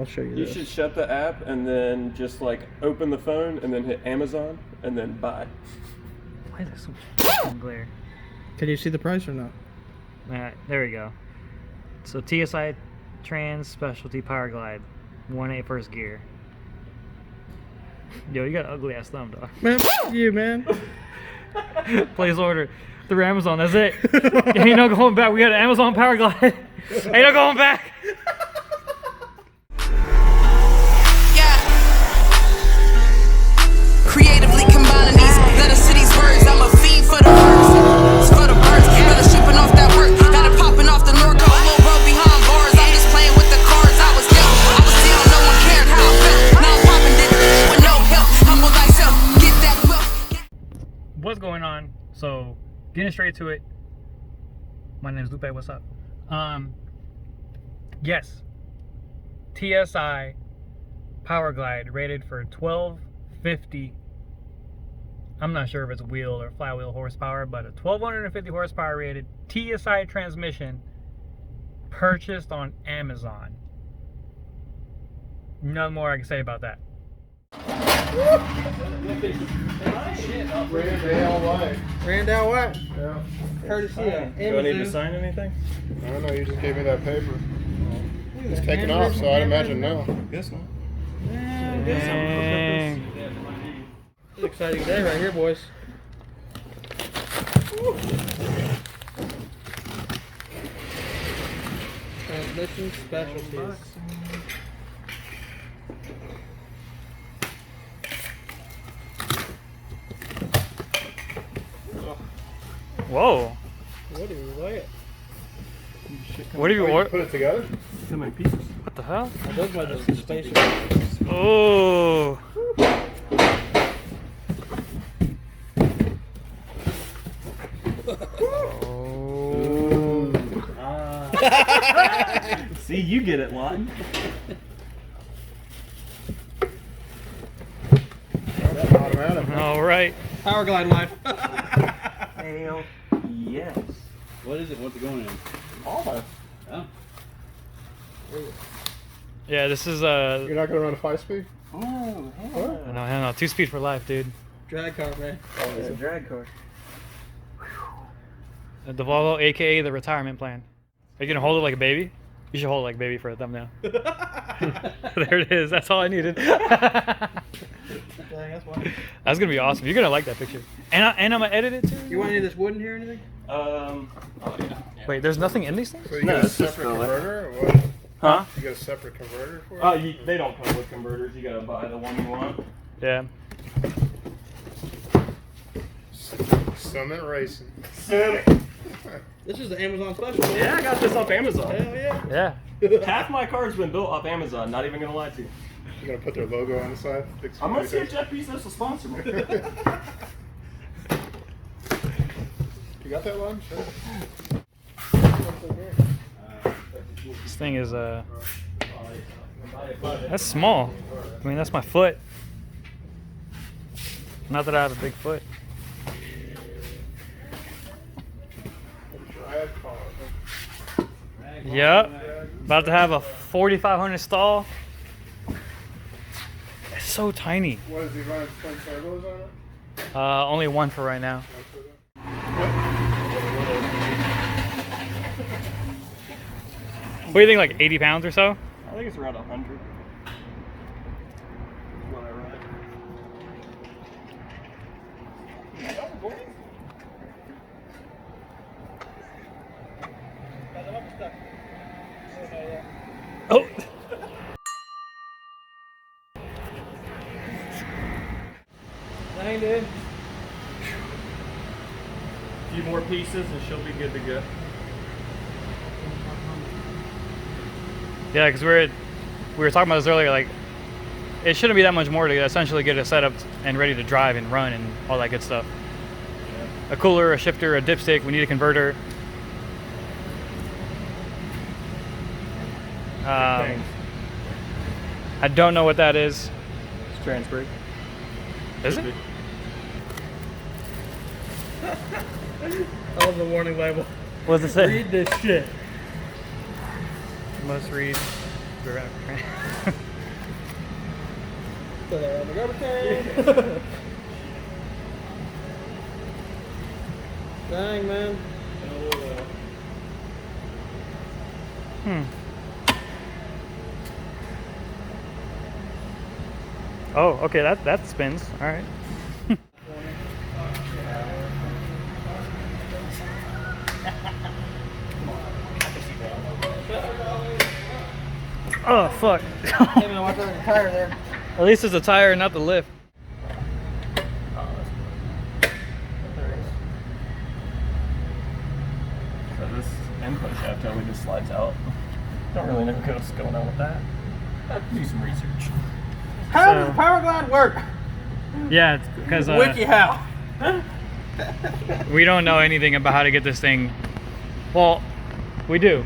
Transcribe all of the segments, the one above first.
I'll show you You this. should shut the app and then just like open the phone and then hit Amazon and then buy. Why is there so much glare? Can you see the price or not? Alright, there we go. So TSI Trans Specialty Powerglide, 1.8 first gear. Yo, you got an ugly ass thumb, dog. Man, f you, man. Place order through Amazon. That's it. Ain't no going back. We got an Amazon Powerglide. Ain't no going back. Creatively combining these letter cities words. I'm a fiend for the birds. It's for the birds. Brother shipping off that work. Got it popping off the Norco. Little bro behind bars. I'm just playing with the cards. I was down. No one cared how I felt. Now I'm popping this with no help. Humble thyself. Get that wealth. What's going on? So, getting straight to it. My name is Lupe. What's up? Yes. TSI Powerglide rated for 1250. I'm not sure if it's wheel or flywheel horsepower, but a 1250 horsepower rated TSI transmission purchased on Amazon. Nothing more I can say about that. Randall White. Yeah. Courtesy of Do I need to Amazon. sign anything? I don't know, you just gave me that paper. It's taken off, so I'd imagine no. Guess not. Dang. It's an exciting day right here, boys. Transmission specialties. Whoa. What do you like? What do you Oh, you order? put it together? Too many pieces. What the hell? I those might just be spaceship. Oh. See, you get it, Lawton. That's automatic. All right. Powerglide life. Hell yes. What is it? What's it going in? All Oh. Yeah, this is You're not gonna run a 5-speed? Oh, What? no, 2-speed for life, dude. Drag car, man. It's a drag car. The Volvo, aka the retirement plan. Are you gonna hold it like a baby? You should hold it like a baby for a thumbnail. There it is. That's all I needed. That's why. That's gonna be awesome. You're gonna like that picture. And I'm gonna edit it too. You want any of this wood in here or anything? Oh yeah. Wait, there's nothing in these things? So you No, got a it's just separate the- converter or what? Huh? You got a separate converter for it? Oh, they don't come with converters. You gotta buy the one you want. Yeah. Summit Racing. This is the Amazon special. Yeah, I got this off Amazon. Hell yeah. Yeah. Half my car's been built off Amazon. Not even gonna lie to you. You're gonna put their logo on the side? I'm gonna see if Jeff Bezos will sponsor me. You got that one? Sure. This thing is that's small. I mean, that's my foot. Not that I have a big foot. Drag car. Yep. About to have a 4,500 stall. It's so tiny. What is he running? Twin turbos on it? Only one for right now. What do you think, like 80 pounds or so? I think it's around 100. Oh! Dang, dude. A few more pieces and she'll be good to go. Yeah, because we were talking about this earlier, like, it shouldn't be that much more to essentially get it set up and ready to drive and run and all that good stuff. A cooler, a shifter, a dipstick, we need a converter. I don't know what that is. It's trans brake. Is it? I love the warning label. What does it say? Read this shit. Must read. So they're on the garbage can. Dang, man. Oh, okay, that spins. All right. Oh fuck. Hey, man, watch out the tire there. At least it's a tire, not the lift. So this input shaft totally just slides out. Don't really know what's going on with that. I'll do some research. How does powerglide work? Yeah, it's because Wiki how? we don't know anything about how to get this thing. Well, we do,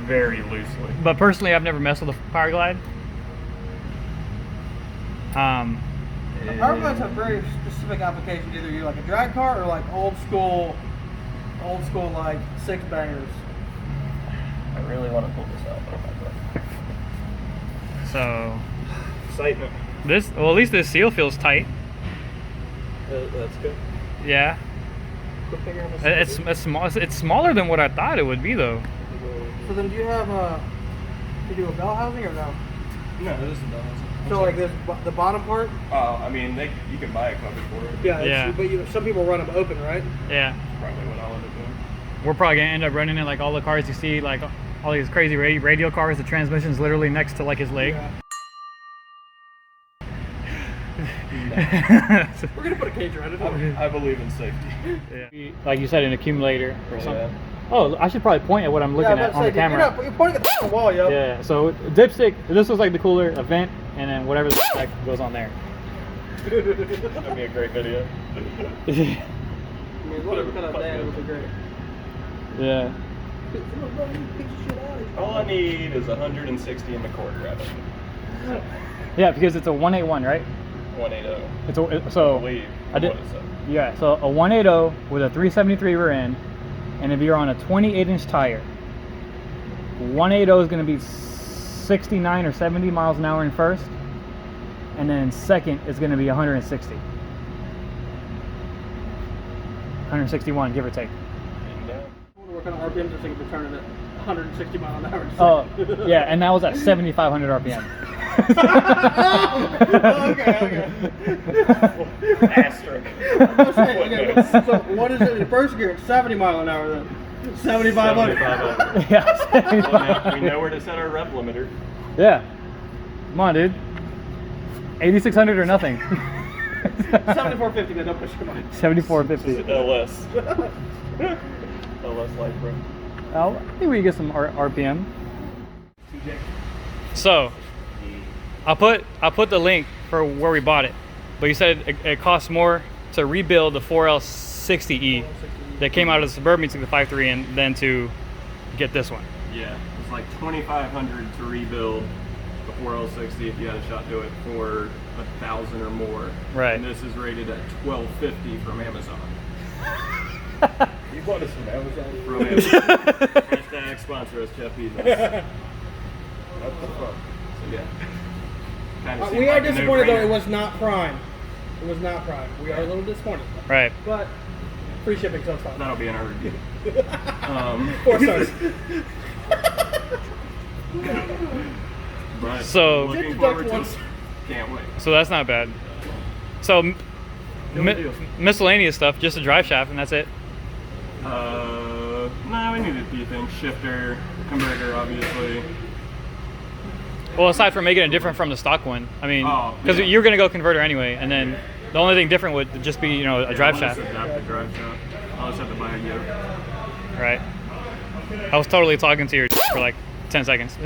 Very loosely. but personally, I've never messed with a powerglide. Powerglides have very specific applications. Either you're like a drag car or like old school like six bangers. I really want to pull this out. So Excitement. well, at least this seal feels tight. That's good. Yeah, it's small. It's smaller than what I thought it would be, though. So then, do you have you do a bell housing or no? No, this is not. So like this, the bottom part. Oh, I mean, you can buy a cover for it. Yeah. Yeah. But some people run them open, right? Yeah, Probably what I'll end up doing. we're probably gonna end up running it like all the cars you see, like all these crazy radial cars. The transmission's literally next to like his leg. Yeah. We're gonna put a cage around it. I believe in safety. Yeah. Like you said, an accumulator or Yeah. something. Oh, I should probably point at what I'm looking at on the camera. You're pointing at the wall, yo. Yeah, so dipstick, this looks like the cooler, a vent, and then whatever the heck goes on there. That'd be a great video. I mean, whatever cut out that would be great. Yeah. All I need is 160 in the cord rabbit. Yeah, because it's a 181, right? 180. So I believe. I did. What is that? Yeah, so a 180 with a 373 rear end, and if you're on a 28-inch tire, 180 is going to be 69 or 70 miles an hour in first, and then second is going to be 160. 161, give or take. What kind of RPMs this thing returning at 160 miles an hour? Oh, yeah, and that was at 7,500 RPM. Okay. Asterisk. Okay, so what is it in first gear? It's 70 miles an hour then. 7,500. 7,500. Yeah, Well, 7,500. we know where to set our rep limiter. Yeah. Come on, dude. 8,600 or nothing. 7450, then don't push your mind. 7450. LS. LS Light Pro. Oh, I think we can get some RPM. So, I'll put the link for where we bought it. But you said it costs more to rebuild the 4L60E that came out of the Suburban to the 5.3 and then to get this one. Yeah, it's like $2,500 to rebuild the 4L60 if you had a shot to it for $1,000 or more. Right. And this is rated at $1,250 from Amazon. You bought us from Amazon? From Amazon. Hashtag sponsor us, Jeff Bezos. What the fuck? So yeah. Kinda seemed We are like a disappointed though, no-brainer. it was not Prime. It was not Prime. We are a little disappointed. Right. But free shipping, so it's fine. That'll be in our review. 4 stars. But So- looking forward to it. Can't wait. So that's not bad. So, No big deal. miscellaneous stuff, just a drive shaft, and that's it. No, we need a few things. Shifter, converter, obviously. Well, aside from making it different from the stock one, I mean, Oh, because yeah. you're gonna go converter anyway, and then the only thing different would just be, a drive I'll shaft, just adapt the drive shaft. I'll just have to buy a yoke. right? I was totally talking to your for like 10 seconds.